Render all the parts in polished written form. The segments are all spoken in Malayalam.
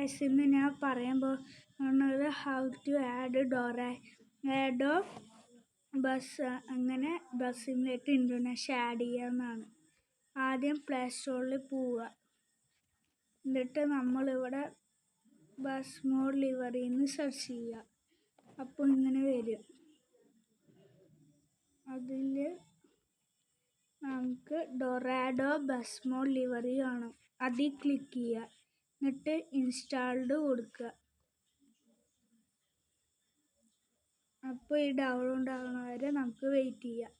ഗൈസ്, ഇന്ന് ഞാൻ പറയാൻ പോകുന്നത് ഹൗ ടു ആഡ് ഡോറാഡോ അങ്ങനെ ബസ് സിമുലേറ്റർ ഇൻഡോനേഷ്യ ആഡ് ചെയ്യാമെന്നാണ്. ആദ്യം പ്ലേ സ്റ്റോറിൽ പോവുക. എന്നിട്ട് നമ്മളിവിടെ ബസ് മോഡ് ലിവറിന്ന് സെർച്ച് ചെയ്യുക. അപ്പോൾ ഇങ്ങനെ വരും. അതിൽ നമുക്ക് ഡോറാഡോ ബസ് മോഡ് ലിവറി കാണും. അതിൽ ക്ലിക്ക് ചെയ്യുക. എന്നിട്ട് ഇൻസ്റ്റാൾഡ് കൊടുക്കുക. അപ്പോൾ ഈ ഡൗൺലോഡ് ആവുന്ന വരെ നമുക്ക് വെയിറ്റ് ചെയ്യാം.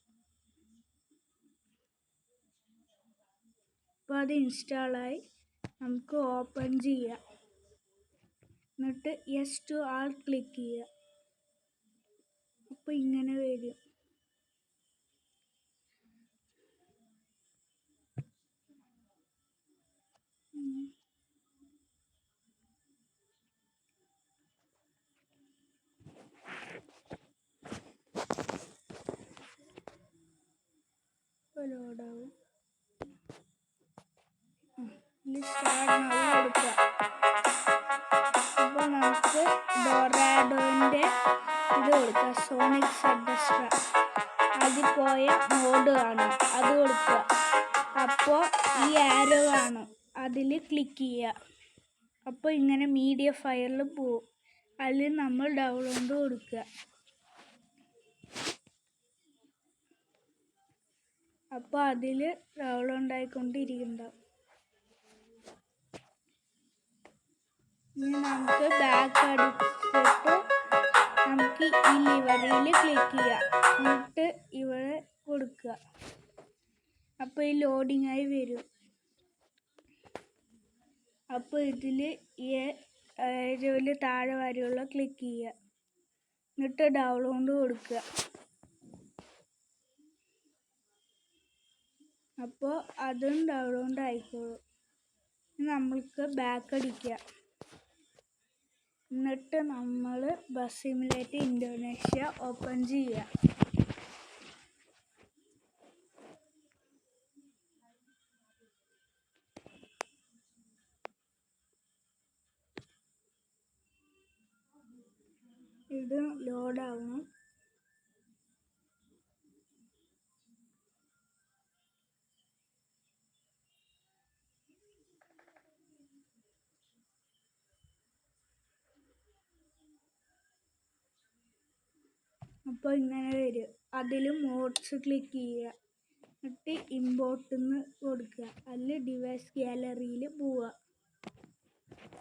അപ്പോൾ അത് ഇൻസ്റ്റാളായി. നമുക്ക് ഓപ്പൺ ചെയ്യാം. എന്നിട്ട് യെസ് ടു ആൾ ക്ലിക്ക് ചെയ്യുക. അപ്പോൾ ഇങ്ങനെ വരും. ലോഡാവും. സ്റ്റാർട്ട് നൗ കൊടുക്കുക. അപ്പോൾ നമുക്ക് ഡോറാഡോൻ്റെ ഇത് കൊടുക്കുക. സോണിക് സഡസ്ട്ര അതിൽ പോയ മോഡ് കാണും. അത് കൊടുക്കുക. അപ്പോൾ ഈ ആരോ കാണും. അതിൽ ക്ലിക്ക് ചെയ്യുക. അപ്പോൾ ഇങ്ങനെ മീഡിയ ഫയലിൽ പോവും. അതിൽ നമ്മൾ ഡൗൺലോഡ് കൊടുക്കുക. അപ്പോൾ അതിൽ ഡൗൺലോഡ് ആയിക്കൊണ്ടിരിക്കുന്നുണ്ടാവും. ഇനി നമുക്ക് ബാക്ക് അടിച്ചിട്ട് നമുക്ക് ഈ ലിവറിയിൽ ക്ലിക്ക് ചെയ്യാം. എന്നിട്ട് ഇവിടെ കൊടുക്കുക. അപ്പോൾ ഈ ലോഡിംഗ് ആയി വരും. അപ്പോൾ ഇതിൽ ഈ താഴെ വരെയുള്ള ക്ലിക്ക് ചെയ്യുക. എന്നിട്ട് ഡൗൺലോഡ് കൊടുക്കുക. അപ്പോൾ അതും ഡൗൺലോഡ് ആയിക്കോളും. നമ്മൾക്ക് ബാക്ക് അടിക്കുക. എന്നിട്ട് നമ്മൾ ബസ് സിമുലേറ്റർ ഇൻഡോനേഷ്യ ഓപ്പൺ ചെയ്യുക. ഇത് ലോഡാവണം. അപ്പോൾ ഇങ്ങനെ വരും. അതിൽ മോഡ്സ് ക്ലിക്ക് ചെയ്യുക. എന്നിട്ട് ഇമ്പോർട്ടെന്ന് കൊടുക്കുക. അതിൽ ഡിവൈസ് ഗാലറിയിൽ പോവുക.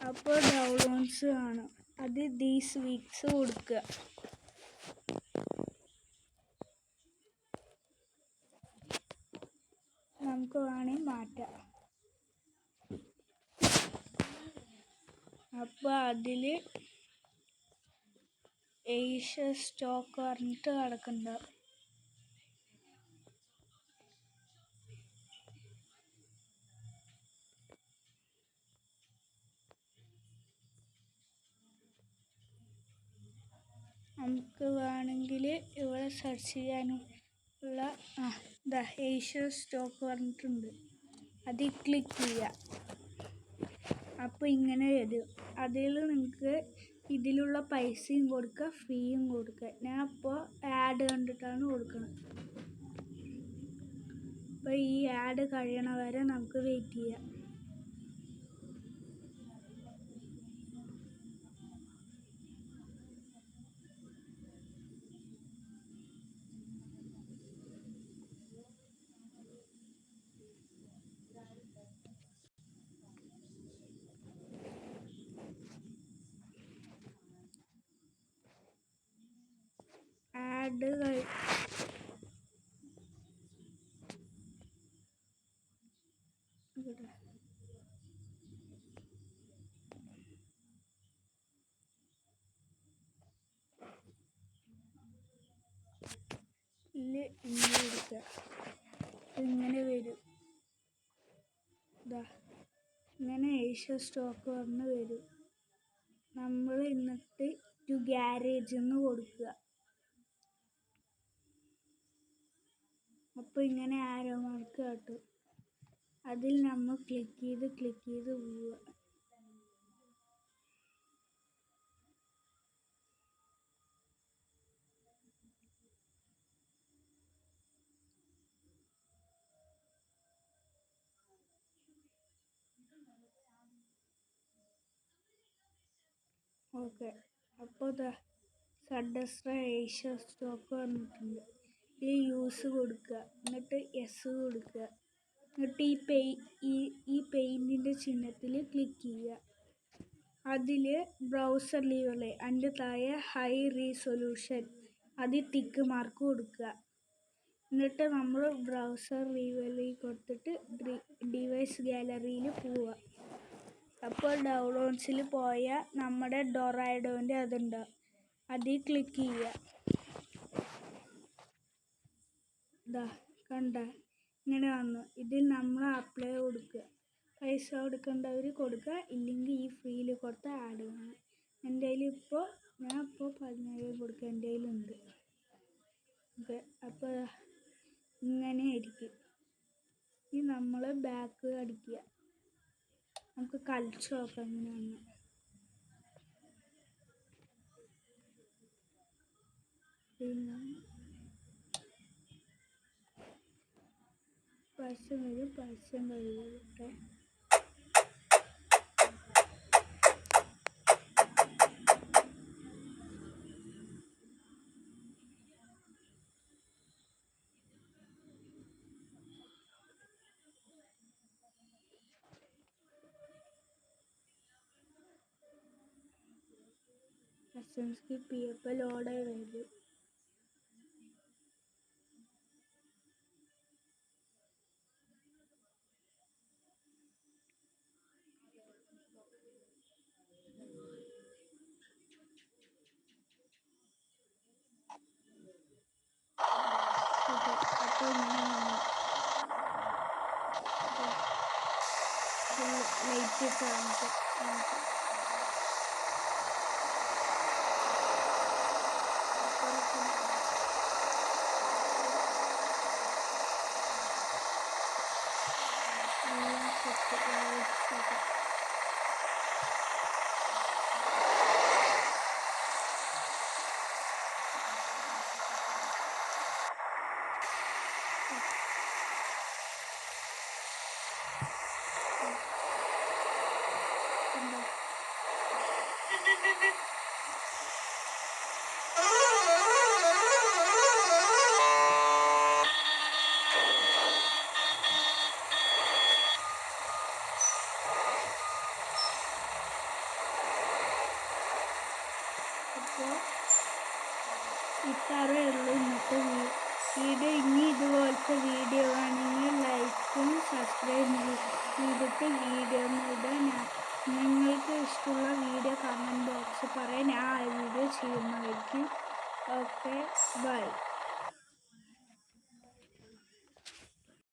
അപ്പോൾ ഡൗൺലോഡ്സ് കാണും. അത് ദീസ് വീക്സ് കൊടുക്കുക. നമുക്ക് വേണമെങ്കിൽ മാറ്റാം. അപ്പോൾ അതിൽ ഏഷ്യ സ്റ്റോക്ക് പറഞ്ഞിട്ട് കിടക്കുന്നുണ്ടാവും. നമുക്ക് വേണമെങ്കിൽ ഇവിടെ സെർച്ച് ചെയ്യാനുള്ള ഏഷ്യ സ്റ്റോക്ക് പറഞ്ഞിട്ടുണ്ട്. അതിൽ ക്ലിക്ക് ചെയ്യുക. അപ്പോൾ ഇങ്ങനെ വരും. അതിൽ നിങ്ങൾക്ക് ഇതിലുള്ള പൈസയും കൊടുക്കുക, ഫീയും കൊടുക്കുക. ഞാൻ അപ്പോൾ ആഡ് കണ്ടിട്ടാണ് കൊടുക്കുന്നത്. അപ്പോൾ ഈ ആഡ് കഴിയണ വരെ നമുക്ക് വെയിറ്റ് ചെയ്യാം. ആഡ് ഇങ്ങനെ കൊടുക്കുക. ഇങ്ങനെ വരും. ഇങ്ങനെ ഏഷ്യ സ്റ്റോക്ക് പറഞ്ഞ് വരും. നമ്മൾ എന്നിട്ട് ടു ഗ്യാരേജ് എന്ന് കൊടുക്കുക. അപ്പോൾ ഇങ്ങനെ ആരോ മാർക്ക് കാട്ടും. അതിൽ നമ്മൾ ക്ലിക്ക് ചെയ്ത് പോവുക. ഓക്കെ. അപ്പോൾ സഡസ്ട്ര ഏഷ്യ സ്റ്റോക്ക് വന്നിട്ടുണ്ട്. ഇത് യൂസ് കൊടുക്കുക, എന്നിട്ട് യെസ് കൊടുക്കുക, എന്നിട്ട് ഈ പെയിൻറ്റിൻ്റെ ചിഹ്നത്തിൽ ക്ലിക്ക് ചെയ്യുക. അതിൽ ബ്രൗസർ ലീവറിൽ അതിൻ്റെ താഴെ ഹൈ റീസൊല്യൂഷൻ അതിൽ ടിക്ക് മാർക്ക് കൊടുക്കുക. എന്നിട്ട് നമ്മൾ ബ്രൗസർ ലീവറിൽ കൊടുത്തിട്ട് ഡിവൈസ് ഗാലറിയിൽ പോവുക. അപ്പോൾ ഡൗൺലോഡ്സിൽ പോയാൽ നമ്മുടെ ഡൊറാഡോൻ്റെ അതുണ്ടാവും, അതിൽ ക്ലിക്ക് ചെയ്യുക. കണ്ട ഇങ്ങനെ വന്നു. ഇതിൽ നമ്മൾ അപ്ലൈ കൊടുക്കുക. പൈസ കൊടുക്കേണ്ടവർ കൊടുക്കുക, ഇല്ലെങ്കിൽ ഈ ഫ്രീയിൽ കൊടുത്ത് ആഡ് ചെയ്യണം. എൻ്റെ കയ്യിൽ ഞാൻ ഇപ്പോൾ 17 കൊടുക്കുക, എൻ്റെ കയ്യിലുണ്ട്. ഓക്കെ. അപ്പോൾ ഇങ്ങനെ ആയിരിക്കും. ഇനി നമ്മൾ ബാക്ക് അടിക്കുക. നമുക്ക് കളിച്ച് നോക്കാം എങ്ങനെയാണ്. പരസ്യം കഴിയുമൊക്കെ. സ്കിപ്പ് ചെയ്യപ്പോൾ ലോഡായി വരും. അപ്പോൾ ലൈറ്റ് കാണിക്കാം. അപ്പോൾ ഇത്രയേ ഉള്ളൂ ഇന്നത്തെ വീഡിയോ. ഇനി ഇതുപോലത്തെ വീഡിയോ ആണെങ്കിൽ ലൈക്കും സബ്സ്ക്രൈബ് ചെയ്തിട്ട് വീഡിയോ ഇടാൻ നിങ്ങൾക്ക് ഇഷ്ടമുള്ള വീഡിയോ കമൻറ്റ് ബോക്സിൽ പറയാൻ ഞാൻ ആ വീഡിയോ ചെയ്യുന്നതായിരിക്കും. Okay, by.